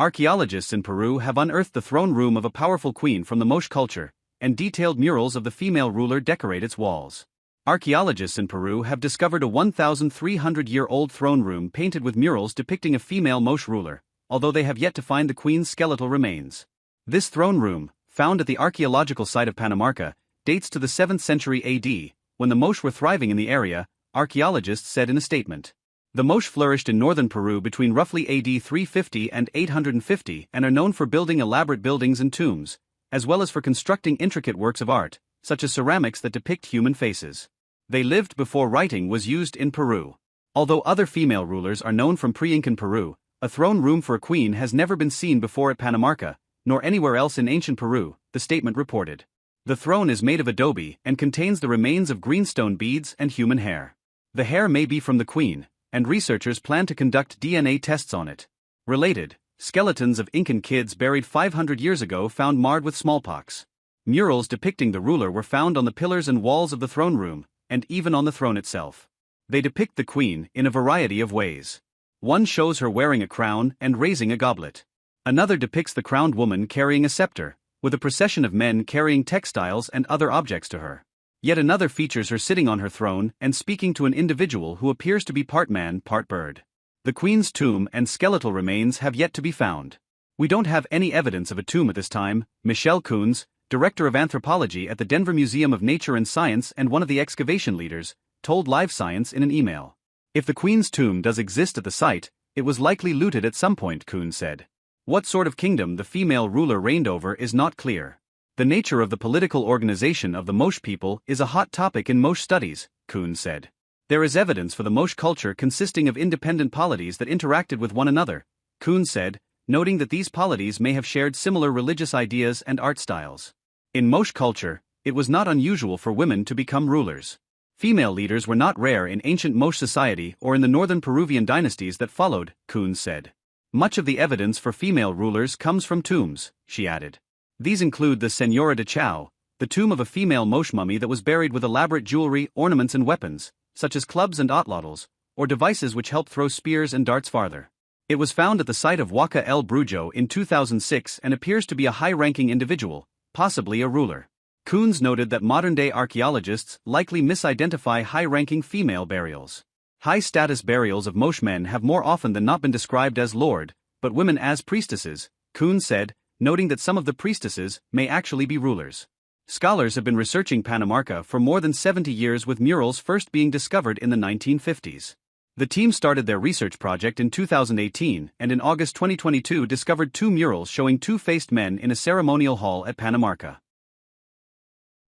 Archaeologists in Peru have unearthed the throne room of a powerful queen from the Moche culture, and detailed murals of the female ruler decorate its walls. Archaeologists in Peru have discovered a 1,300-year-old throne room painted with murals depicting a female Moche ruler, although they have yet to find the queen's skeletal remains. This throne room, found at the archaeological site of Panamarca, dates to the 7th century AD, when the Moche were thriving in the area, archaeologists said in a statement. The Moche flourished in northern Peru between roughly AD 350 and 850 and are known for building elaborate buildings and tombs, as well as for constructing intricate works of art, such as ceramics that depict human faces. They lived before writing was used in Peru. Although other female rulers are known from pre-Incan Peru, a throne room for a queen has never been seen before at Panamarca, nor anywhere else in ancient Peru, the statement reported. The throne is made of adobe and contains the remains of greenstone beads and human hair. The hair may be from the queen, and researchers plan to conduct DNA tests on it. Related, skeletons of Incan kids buried 500 years ago found marred with smallpox. Murals depicting the ruler were found on the pillars and walls of the throne room, and even on the throne itself. They depict the queen in a variety of ways. One shows her wearing a crown and raising a goblet. Another depicts the crowned woman carrying a scepter, with a procession of men carrying textiles and other objects to her. Yet another features her sitting on her throne and speaking to an individual who appears to be part man, part bird. The queen's tomb and skeletal remains have yet to be found. We don't have any evidence of a tomb at this time, Michelle Coons, director of anthropology at the Denver Museum of Nature and Science and one of the excavation leaders, told Live Science in an email. If the queen's tomb does exist at the site, it was likely looted at some point, Coons said. What sort of kingdom the female ruler reigned over is not clear. The nature of the political organization of the Moche people is a hot topic in Moche studies, Coons said. There is evidence for the Moche culture consisting of independent polities that interacted with one another, Coons said, noting that these polities may have shared similar religious ideas and art styles. In Moche culture, it was not unusual for women to become rulers. Female leaders were not rare in ancient Moche society or in the northern Peruvian dynasties that followed, Coons said. Much of the evidence for female rulers comes from tombs, she added. These include the Señora de Chao, the tomb of a female Moche mummy that was buried with elaborate jewelry, ornaments and weapons, such as clubs and atlotls, or devices which help throw spears and darts farther. It was found at the site of Huaca el Brujo in 2006 and appears to be a high-ranking individual, possibly a ruler. Coons noted that modern-day archaeologists likely misidentify high-ranking female burials. High-status burials of Moche men have more often than not been described as lord, but women as priestesses, Coons said, noting that some of the priestesses may actually be rulers. Scholars have been researching Panamarca for more than 70 years, with murals first being discovered in the 1950s. The team started their research project in 2018 and in August 2022 discovered 2 murals showing 2-faced men in a ceremonial hall at Panamarca.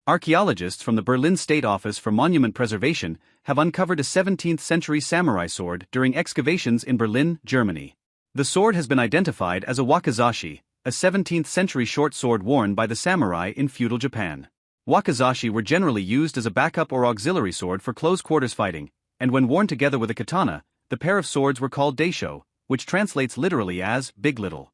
Archaeologists from the Berlin State Office for Monument Preservation have uncovered a 17th-century samurai sword during excavations in Berlin, Germany. The sword has been identified as a wakizashi, a 17th-century short sword worn by the samurai in feudal Japan. Wakizashi were generally used as a backup or auxiliary sword for close-quarters fighting, and when worn together with a katana, the pair of swords were called daisho, which translates literally as big little.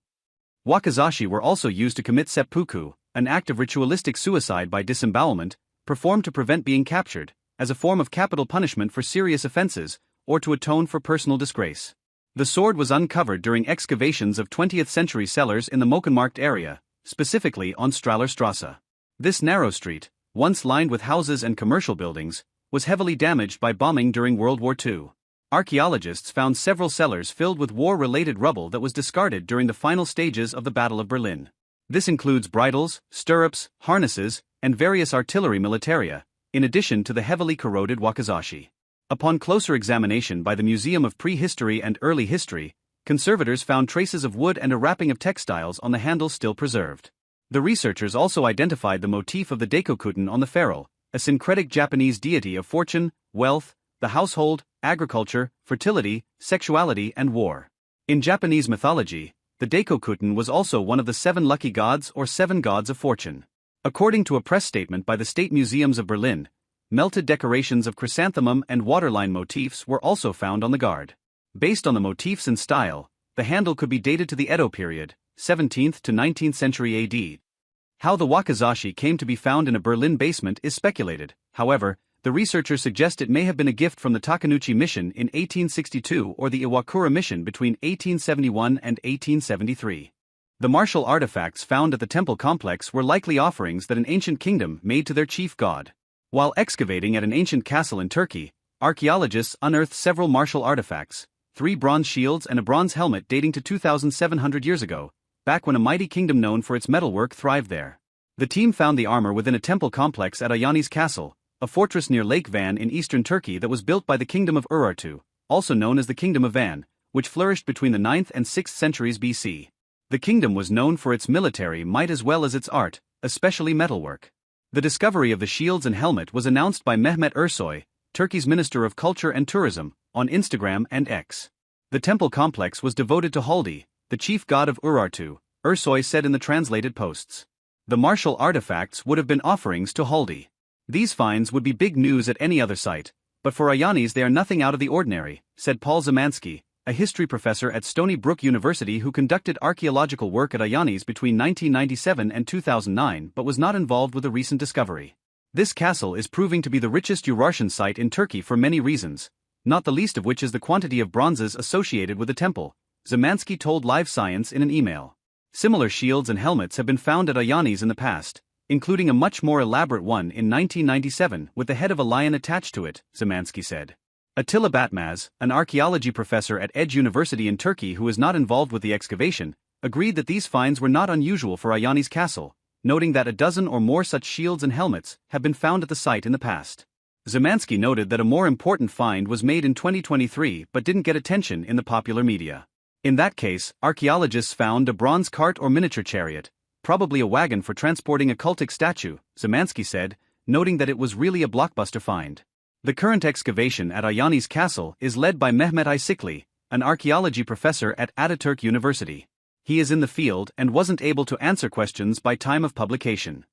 Wakizashi were also used to commit seppuku, an act of ritualistic suicide by disembowelment, performed to prevent being captured, as a form of capital punishment for serious offenses, or to atone for personal disgrace. The sword was uncovered during excavations of 20th-century cellars in the Mockenmarkt area, specifically on Strahlerstrasse. This narrow street, once lined with houses and commercial buildings, was heavily damaged by bombing during World War II. Archaeologists found several cellars filled with war-related rubble that was discarded during the final stages of the Battle of Berlin. This includes bridles, stirrups, harnesses, and various artillery militaria, in addition to the heavily corroded wakizashi. Upon closer examination by the Museum of Prehistory and Early History, conservators found traces of wood and a wrapping of textiles on the handle still preserved. The researchers also identified the motif of the Daikokuten on the ferrule, a syncretic Japanese deity of fortune, wealth, the household, agriculture, fertility, sexuality and war. In Japanese mythology, the Daikokuten was also one of the 7 lucky gods or 7 gods of fortune. According to a press statement by the State Museums of Berlin, melted decorations of chrysanthemum and waterline motifs were also found on the guard. Based on the motifs and style, the handle could be dated to the Edo period, 17th to 19th century AD. How the wakizashi came to be found in a Berlin basement is speculated. However, The researchers suggest it may have been a gift from the Takenouchi mission in 1862 or the Iwakura mission between 1871 and 1873. The martial artifacts found at the temple complex were likely offerings that an ancient kingdom made to their chief god. While excavating at an ancient castle in Turkey, archaeologists unearthed several martial artifacts, 3 bronze shields and a bronze helmet dating to 2,700 years ago, back when a mighty kingdom known for its metalwork thrived there. The team found the armor within a temple complex at Ayani's Castle, a fortress near Lake Van in eastern Turkey that was built by the Kingdom of Urartu, also known as the Kingdom of Van, which flourished between the 9th and 6th centuries BC. The kingdom was known for its military might as well as its art, especially metalwork. The discovery of the shields and helmet was announced by Mehmet Ersoy, Turkey's Minister of Culture and Tourism, on Instagram and X. The temple complex was devoted to Haldi, the chief god of Urartu, Ersoy said in the translated posts. The martial artifacts would have been offerings to Haldi. These finds would be big news at any other site, but for Ayanis they are nothing out of the ordinary, said Paul Zemansky, a history professor at Stony Brook University who conducted archaeological work at Ayanis between 1997 and 2009 but was not involved with the recent discovery. This castle is proving to be the richest Urartian site in Turkey for many reasons, not the least of which is the quantity of bronzes associated with the temple, Zemansky told Live Science in an email. Similar shields and helmets have been found at Ayanis in the past, including a much more elaborate one in 1997 with the head of a lion attached to it, Zemansky said. Attila Batmaz, an archaeology professor at Edge University in Turkey who is not involved with the excavation, agreed that these finds were not unusual for Ayanis Castle, noting that a dozen or more such shields and helmets have been found at the site in the past. Zemansky noted that a more important find was made in 2023 but didn't get attention in the popular media. In that case, archaeologists found a bronze cart or miniature chariot, probably a wagon for transporting a cultic statue, Zemansky said, noting that it was really a blockbuster find. The current excavation at Ayanis Castle is led by Mehmet Isikli, an archaeology professor at Ataturk University. He is in the field and wasn't able to answer questions by time of publication.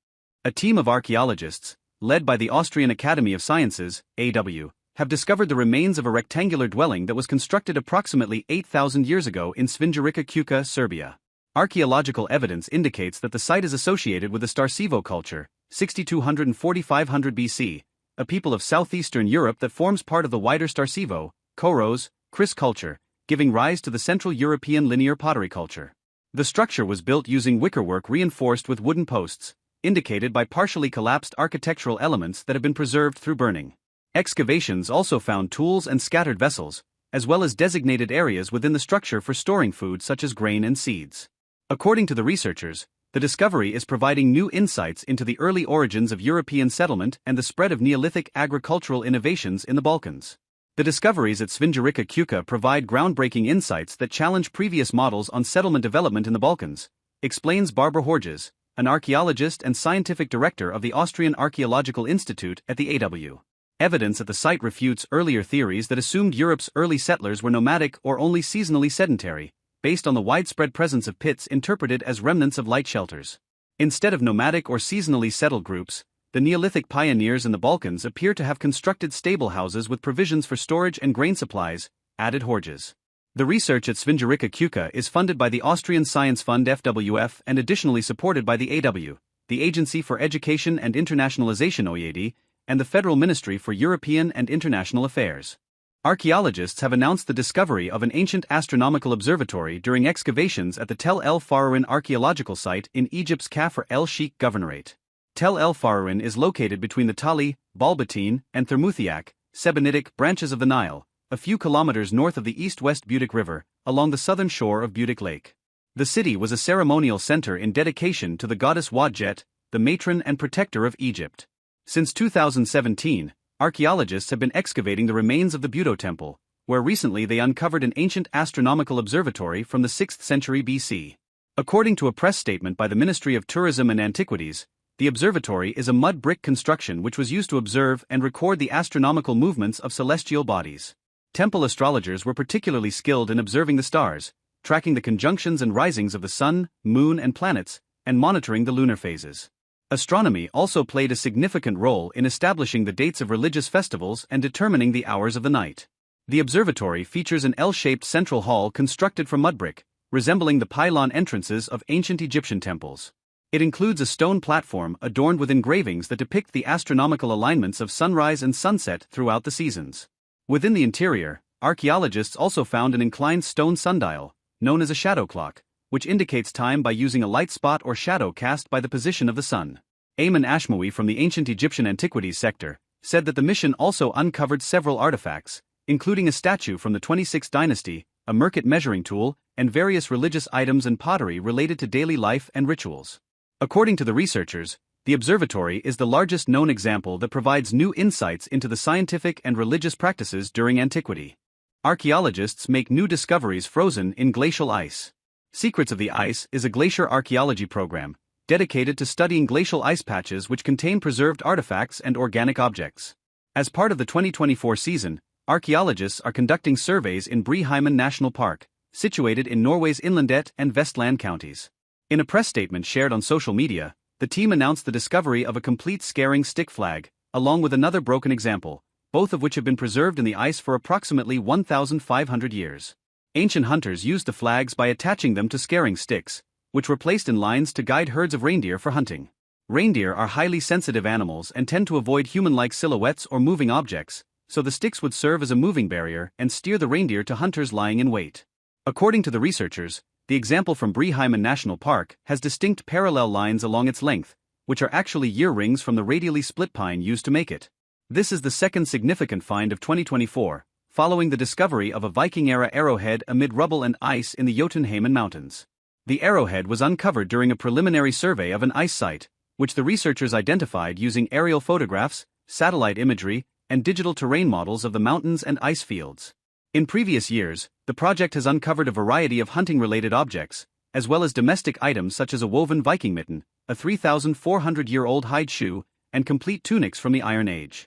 A team of archaeologists, led by the Austrian Academy of Sciences, AW, have discovered the remains of a rectangular dwelling that was constructed approximately 8,000 years ago in Svinjarica Kuka, Serbia. Archaeological evidence indicates that the site is associated with the Starcevo culture, 6200 and 4500 BC, a people of southeastern Europe that forms part of the wider Starcevo, Koros, Kris culture, giving rise to the Central European linear pottery culture. The structure was built using wickerwork reinforced with wooden posts, indicated by partially collapsed architectural elements that have been preserved through burning. Excavations also found tools and scattered vessels, as well as designated areas within the structure for storing food such as grain and seeds. According to the researchers, the discovery is providing new insights into the early origins of European settlement and the spread of Neolithic agricultural innovations in the Balkans. The discoveries at Svinjarica Kuka provide groundbreaking insights that challenge previous models on settlement development in the Balkans, explains Barbara Horges, an archaeologist and scientific director of the Austrian Archaeological Institute at the AW. Evidence at the site refutes earlier theories that assumed Europe's early settlers were nomadic or only seasonally sedentary, based on the widespread presence of pits interpreted as remnants of light shelters. Instead of nomadic or seasonally settled groups, the Neolithic pioneers in the Balkans appear to have constructed stable houses with provisions for storage and grain supplies, added Horges. The research at Svinjarica Kuka is funded by the Austrian Science Fund FWF and additionally supported by the AW, the Agency for Education and Internationalization OEAD, and the Federal Ministry for European and International Affairs. Archaeologists have announced the discovery of an ancient astronomical observatory during excavations at the Tel El Farouin archaeological site in Egypt's Kafr el-Sheikh Governorate. Tel El Farouin is located between the Tali, Balbatin, and Thermuthiak, Sebennytic branches of the Nile, a few kilometers north of the east-west Butic River, along the southern shore of Butic Lake. The city was a ceremonial center in dedication to the goddess Wadjet, the matron and protector of Egypt. Since 2017, archaeologists have been excavating the remains of the Buto Temple, where recently they uncovered an ancient astronomical observatory from the 6th century BC. According to a press statement by the Ministry of Tourism and Antiquities, the observatory is a mud brick construction which was used to observe and record the astronomical movements of celestial bodies. Temple astrologers were particularly skilled in observing the stars, tracking the conjunctions and risings of the sun, moon, and planets, and monitoring the lunar phases. Astronomy also played a significant role in establishing the dates of religious festivals and determining the hours of the night. The observatory features an L-shaped central hall constructed from mudbrick, resembling the pylon entrances of ancient Egyptian temples. It includes a stone platform adorned with engravings that depict the astronomical alignments of sunrise and sunset throughout the seasons. Within the interior, archaeologists also found an inclined stone sundial, known as a shadow clock, which indicates time by using a light spot or shadow cast by the position of the sun. Ayman Ashmawi from the ancient Egyptian antiquities sector said that the mission also uncovered several artifacts, including a statue from the 26th dynasty, a Merkit measuring tool, and various religious items and pottery related to daily life and rituals. According to the researchers, the observatory is the largest known example that provides new insights into the scientific and religious practices during antiquity. Archaeologists make new discoveries frozen in glacial ice. Secrets of the Ice is a glacier archaeology program dedicated to studying glacial ice patches which contain preserved artifacts and organic objects. As part of the 2024 season, archaeologists are conducting surveys in Breheimen National Park, situated in Norway's Innlandet and Vestland counties. In a press statement shared on social media, the team announced the discovery of a complete scaring stick flag, along with another broken example, both of which have been preserved in the ice for approximately 1,500 years. Ancient hunters used the flags by attaching them to scaring sticks, which were placed in lines to guide herds of reindeer for hunting. Reindeer are highly sensitive animals and tend to avoid human-like silhouettes or moving objects, so the sticks would serve as a moving barrier and steer the reindeer to hunters lying in wait. According to the researchers, the example from Breheimen National Park has distinct parallel lines along its length, which are actually year rings from the radially split pine used to make it. This is the second significant find of 2024, following the discovery of a Viking-era arrowhead amid rubble and ice in the Jotunheimen Mountains. The arrowhead was uncovered during a preliminary survey of an ice site, which the researchers identified using aerial photographs, satellite imagery, and digital terrain models of the mountains and ice fields. In previous years, the project has uncovered a variety of hunting-related objects, as well as domestic items such as a woven Viking mitten, a 3,400-year-old hide shoe, and complete tunics from the Iron Age.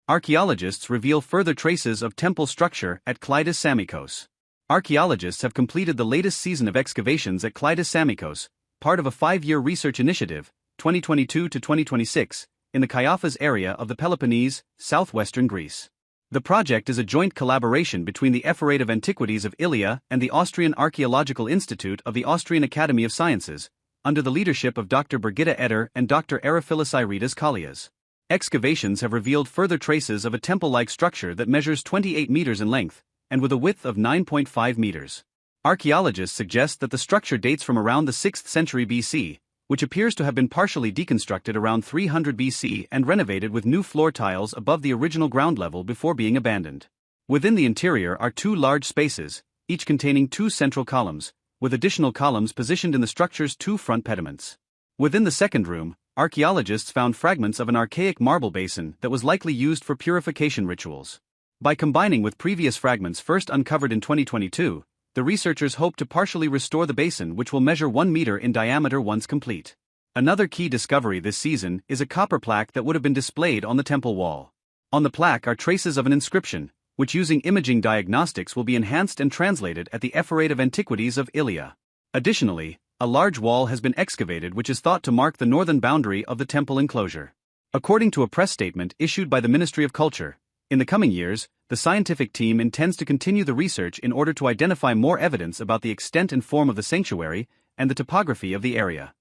Archaeologists reveal further traces of temple structure at Klaidas Samikos. Archaeologists have completed the latest season of excavations at Klaidas Samikos, part of a 5-year research initiative, 2022 to 2026, in the Kaiaphas area of the Peloponnese, southwestern Greece. The project is a joint collaboration between the Ephorate of Antiquities of Ilia and the Austrian Archaeological Institute of the Austrian Academy of Sciences, under the leadership of Dr. Birgitta Eder and Dr. Araphilisirides Kallias. Excavations have revealed further traces of a temple-like structure that measures 28 meters in length, and with a width of 9.5 meters. Archaeologists suggest that the structure dates from around the 6th century BC, which appears to have been partially deconstructed around 300 BC and renovated with new floor tiles above the original ground level before being abandoned. Within the interior are 2 large spaces, each containing 2 central columns, with additional columns positioned in the structure's 2 front pediments. Within the second room, archaeologists found fragments of an archaic marble basin that was likely used for purification rituals. By combining with previous fragments first uncovered in 2022, the researchers hope to partially restore the basin, which will measure 1 meter in diameter once complete. Another key discovery this season is a copper plaque that would have been displayed on the temple wall. On the plaque are traces of an inscription, which using imaging diagnostics will be enhanced and translated at the Ephorate of Antiquities of Ilia. Additionally, a large wall has been excavated which is thought to mark the northern boundary of the temple enclosure. According to a press statement issued by the Ministry of Culture, in the coming years, the scientific team intends to continue the research in order to identify more evidence about the extent and form of the sanctuary and the topography of the area.